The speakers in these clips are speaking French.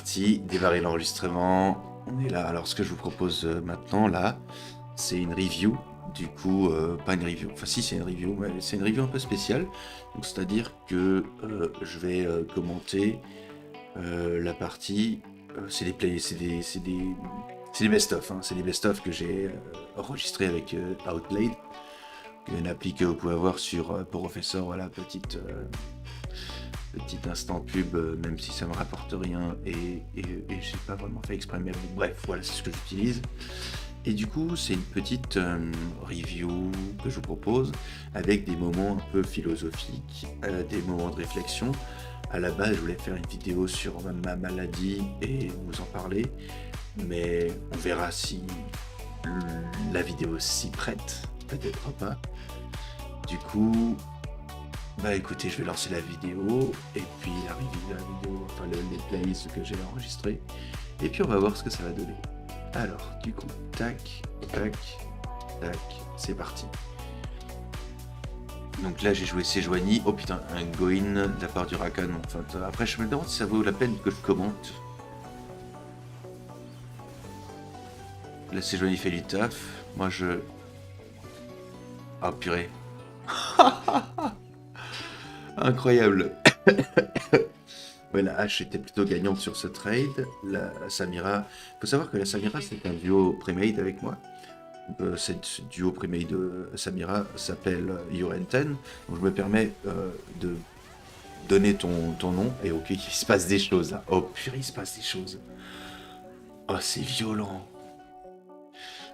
parti, démarrer l'enregistrement. On est là. Alors, ce que je vous propose maintenant, là, c'est une review. Du coup, pas une review. Enfin, si, c'est une review, mais c'est une review un peu spéciale. Donc, c'est-à-dire que je vais commenter la partie. C'est des play, c'est des best-of. Hein. C'est des best-of que j'ai enregistrés avec Outplayed, une appli que vous pouvez avoir sur Professor. Voilà, petit instant pub, même si ça me rapporte rien et j'ai pas vraiment fait exprès, mais bon, bref, voilà, c'est ce que j'utilise. Et du coup, c'est une petite review que je vous propose avec des moments un peu philosophiques, des moments de réflexion. À la base, je voulais faire une vidéo sur ma maladie et vous en parler, mais on verra si la vidéo s'y prête, peut-être pas. Du coup, bah écoutez, je vais lancer la vidéo, et puis la vidéo, enfin les playlists que j'ai enregistrées, et puis on va voir ce que ça va donner. Alors, du coup, tac, tac, tac, c'est parti. Donc là, j'ai joué Sejuani. Oh putain, un Goin de la part du Rakan. Enfin, après, je me demande si ça vaut la peine que je commente. Là, Sejuani fait du taf. Moi, je... Ah, purée. Incroyable. Ouais, la H était plutôt gagnante sur ce trade. La Samira... Faut savoir que la Samira, c'est un duo premade avec moi. Ce duo premade de Samira s'appelle Urenten. Donc je me permets de donner ton nom. Et ok, il se passe des choses là. Oh purée, il se passe des choses. Oh, c'est violent.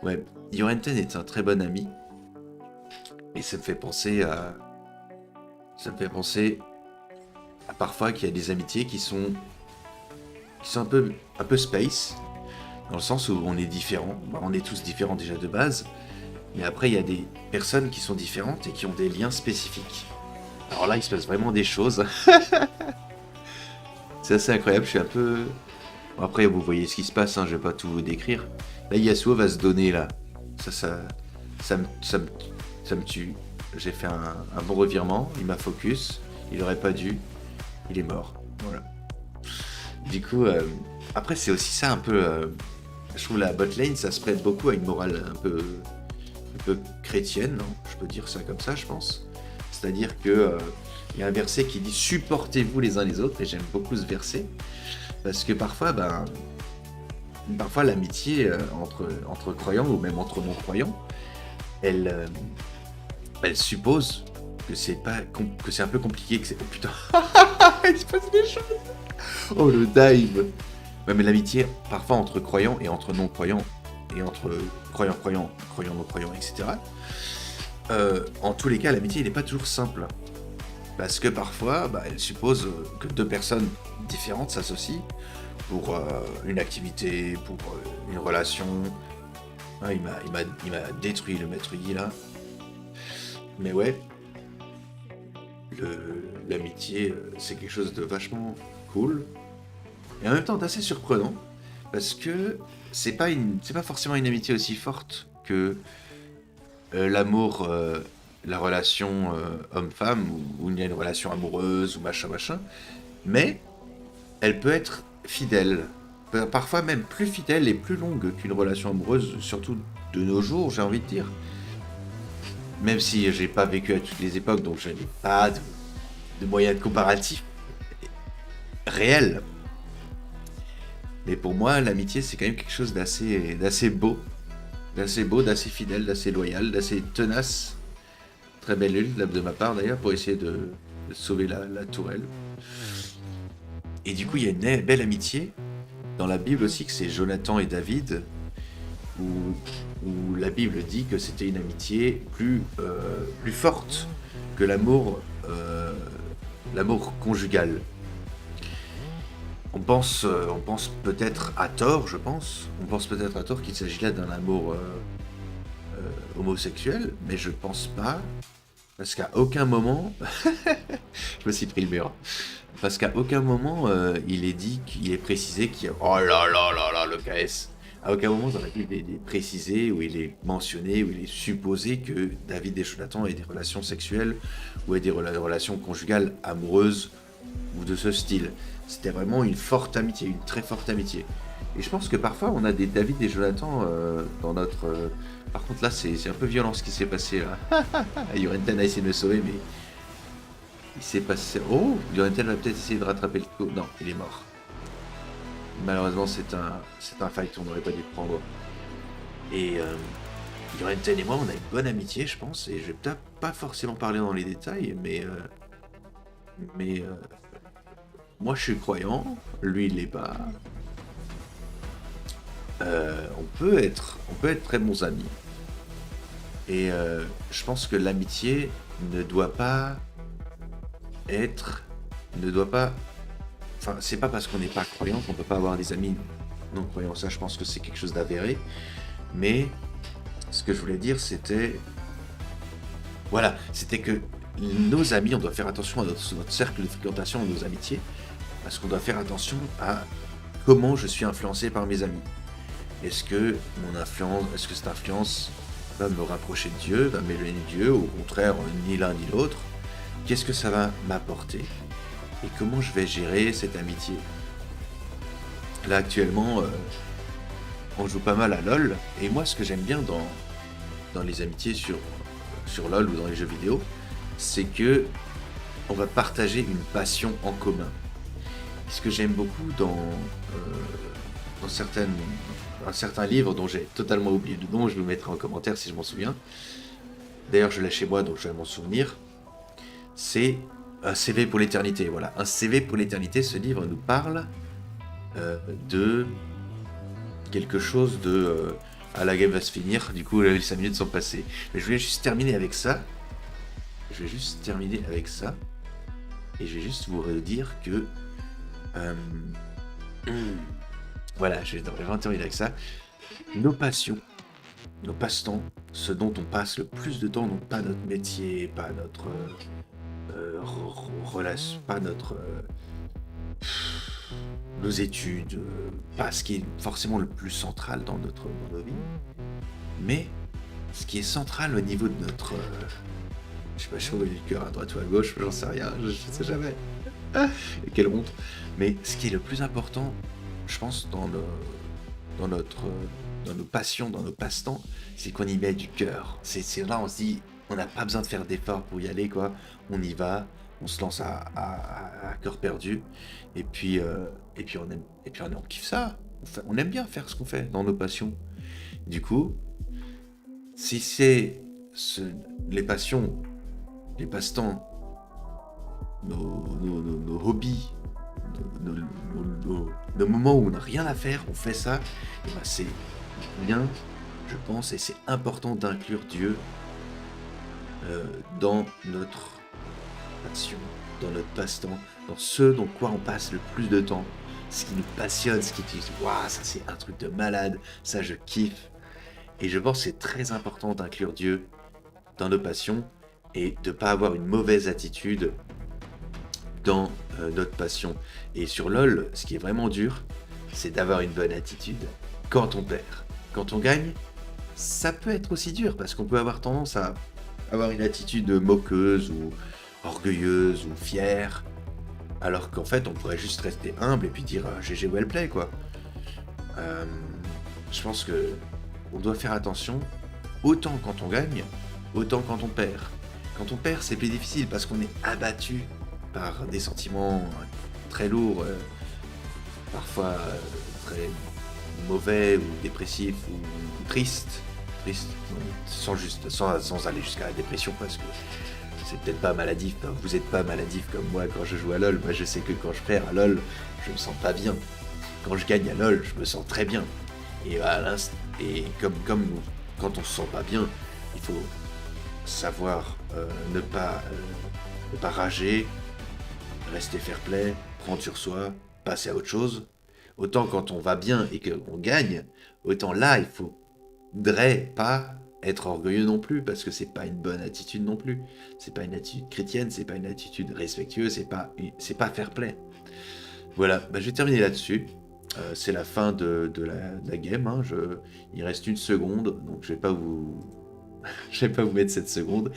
Ouais, Urenten est un très bon ami. Et ça me fait penser à... Ça me fait penser à parfois qu'il y a des amitiés qui sont un peu space, dans le sens où on est différents. Bah, on est tous différents déjà de base, mais après il y a des personnes qui sont différentes et qui ont des liens spécifiques. Alors là, il se passe vraiment des choses. C'est assez incroyable, je suis un peu... Bon, après, vous voyez ce qui se passe, hein, je vais pas tout vous décrire. Là, Yasuo va se donner, là. Ça me tue. J'ai fait un bon revirement, il m'a focus, il aurait pas dû, il est mort. Voilà. Du coup, après, c'est aussi ça un peu... je trouve la botlane, ça se prête beaucoup à une morale un peu chrétienne, non, je peux dire ça comme ça, je pense. C'est-à-dire que y a un verset qui dit supportez-vous les uns les autres, et j'aime beaucoup ce verset, parce que parfois, parfois l'amitié entre croyants ou même entre non-croyants, elle suppose que que c'est un peu compliqué, que c'est... Oh putain, il se passe des choses. Oh le dive. Ouais, mais l'amitié, parfois entre croyants et entre non-croyants, et entre croyants, non-croyants, etc. En tous les cas, l'amitié, il n'est pas toujours simple. Parce que parfois, elle suppose que deux personnes différentes s'associent pour une activité, pour une relation. Ah, il m'a détruit le maître Yi, là. Mais ouais, l'amitié, c'est quelque chose de vachement cool. Et en même temps d'assez surprenant, parce que c'est pas forcément une amitié aussi forte que l'amour, la relation homme-femme, où il y a une relation amoureuse, ou machin, mais elle peut être fidèle, parfois même plus fidèle et plus longue qu'une relation amoureuse, surtout de nos jours, j'ai envie de dire. Même si j'ai pas vécu à toutes les époques, donc je n'ai pas de moyens de comparatif réels. Mais pour moi, l'amitié, c'est quand même quelque chose d'assez beau, d'assez fidèle, d'assez loyal, d'assez tenace. Très belle lune de ma part d'ailleurs, pour essayer de sauver la tourelle. Et du coup, il y a une belle amitié dans la Bible aussi, que c'est Jonathan et David, où la Bible dit que c'était une amitié plus forte que l'amour conjugal. On pense peut-être à tort, qu'il s'agit là d'un amour homosexuel, mais je pense pas, parce qu'à aucun moment, je me suis pris le mur, parce qu'à aucun moment il est précisé qu'il y a... Oh là là là là, le KS. À aucun moment dans la Bible il est précisé, où il est mentionné, où il est supposé que David et Jonathan aient des relations sexuelles, ou aient des relations conjugales amoureuses, ou de ce style. C'était vraiment une forte amitié, une très forte amitié. Et je pense que parfois on a des David et Jonathan dans notre. Par contre là c'est un peu violent ce qui s'est passé là. Yorenten a essayé de me sauver mais il s'est passé. Oh, Yorenten va peut-être essayer de rattraper le coup. Non, il est mort. Malheureusement c'est un fight qu'on n'aurait pas dû prendre. Et Yorenten et moi on a une bonne amitié je pense et je vais peut-être pas forcément parler dans les détails mais moi je suis croyant, lui il l'est pas. On peut être très bons amis. Et je pense que l'amitié ne doit pas être, ne doit pas, enfin c'est pas parce qu'on n'est pas croyant qu'on peut pas avoir des amis non croyants. Ça, je pense que c'est quelque chose d'avéré. Mais ce que je voulais dire, c'était que nos amis, on doit faire attention à notre cercle de fréquentation, à nos amitiés, parce qu'on doit faire attention à comment je suis influencé par mes amis. Est-ce que cette influence va me rapprocher de Dieu, va m'éloigner de Dieu, ou au contraire, ni l'un ni l'autre? Qu'est-ce que ça va m'apporter? Et comment je vais gérer cette amitié? Là, actuellement, on joue pas mal à LoL, et moi, ce que j'aime bien dans les amitiés sur LoL ou dans les jeux vidéo, c'est que on va partager une passion en commun. Ce que j'aime beaucoup dans un certain livre dont j'ai totalement oublié le nom, je vous le mettrai en commentaire si je m'en souviens. D'ailleurs, je l'ai chez moi, donc je vais m'en souvenir. C'est un CV pour l'éternité. Voilà, un CV pour l'éternité. Ce livre nous parle de quelque chose de. La game va se finir, du coup, les 5 minutes sont passées. Mais je voulais juste terminer avec ça. Et je vais juste vous redire que. Voilà, je vais terminer avec ça. Nos passions, nos passe-temps, ce dont on passe le plus de temps, non pas notre métier, pas notre relation, pas nos études, pas ce qui est forcément le plus central dans nos vies, mais ce qui est central au niveau de notre, je sais pas, je du cœur à droite ou à gauche, j'en sais rien, je sais jamais. Quelle honte. Mais ce qui est le plus important, je pense, dans nos passions, dans nos passe-temps, c'est qu'on y met du cœur. C'est là, on se dit, on n'a pas besoin de faire d'efforts pour y aller, quoi. On y va, on se lance à cœur perdu, et puis on kiffe ça. On aime bien faire ce qu'on fait dans nos passions. Du coup, si c'est les passions, les passe-temps, nos hobbies, nos moments où on n'a rien à faire, on fait ça, et ben c'est bien, je pense, et c'est important d'inclure Dieu dans notre passion, dans notre passe-temps, dans ce dans quoi on passe le plus de temps, ce qui nous passionne, ce qui dit waouh, ça c'est un truc de malade, ça je kiffe. Et je pense que c'est très important d'inclure Dieu dans nos passions et de ne pas avoir une mauvaise attitude dans notre passion. Et sur LoL, ce qui est vraiment dur, c'est d'avoir une bonne attitude quand on perd. Quand on gagne, ça peut être aussi dur parce qu'on peut avoir tendance à avoir une attitude moqueuse ou orgueilleuse ou fière, alors qu'en fait on pourrait juste rester humble et puis dire GG well play quoi. Je pense que on doit faire attention autant quand on gagne, autant quand on perd. Quand on perd, c'est plus difficile parce qu'on est abattu par des sentiments très lourds, parfois très mauvais ou dépressifs ou tristes, sans aller jusqu'à la dépression parce que c'est peut-être pas maladif, hein. Vous êtes pas maladif comme moi quand je joue à LoL. Moi je sais que quand je perds à LoL, je me sens pas bien. Quand je gagne à LoL, je me sens très bien. Et comme quand on se sent pas bien, il faut savoir ne pas rager, rester fair play, prendre sur soi, passer à autre chose. Autant quand on va bien et qu'on gagne, autant là il faudrait pas être orgueilleux non plus, parce que c'est pas une bonne attitude non plus. C'est pas une attitude chrétienne, c'est pas une attitude respectueuse, c'est pas fair play. Voilà, je vais terminer là-dessus. C'est la fin de la game, hein. Il reste une seconde, donc je vais pas vous mettre cette seconde.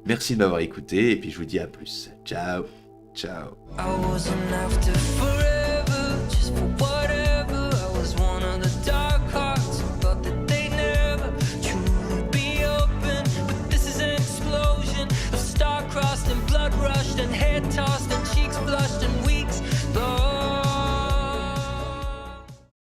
Merci de m'avoir écouté, et puis je vous dis à plus. Ciao. Ciao. I wasn't after forever, just for whatever. I was one of the dark hearts who thought that they never truly be open. But this is an explosion of star-crossed and blood rushed and head tossed and cheeks flushed and weeks.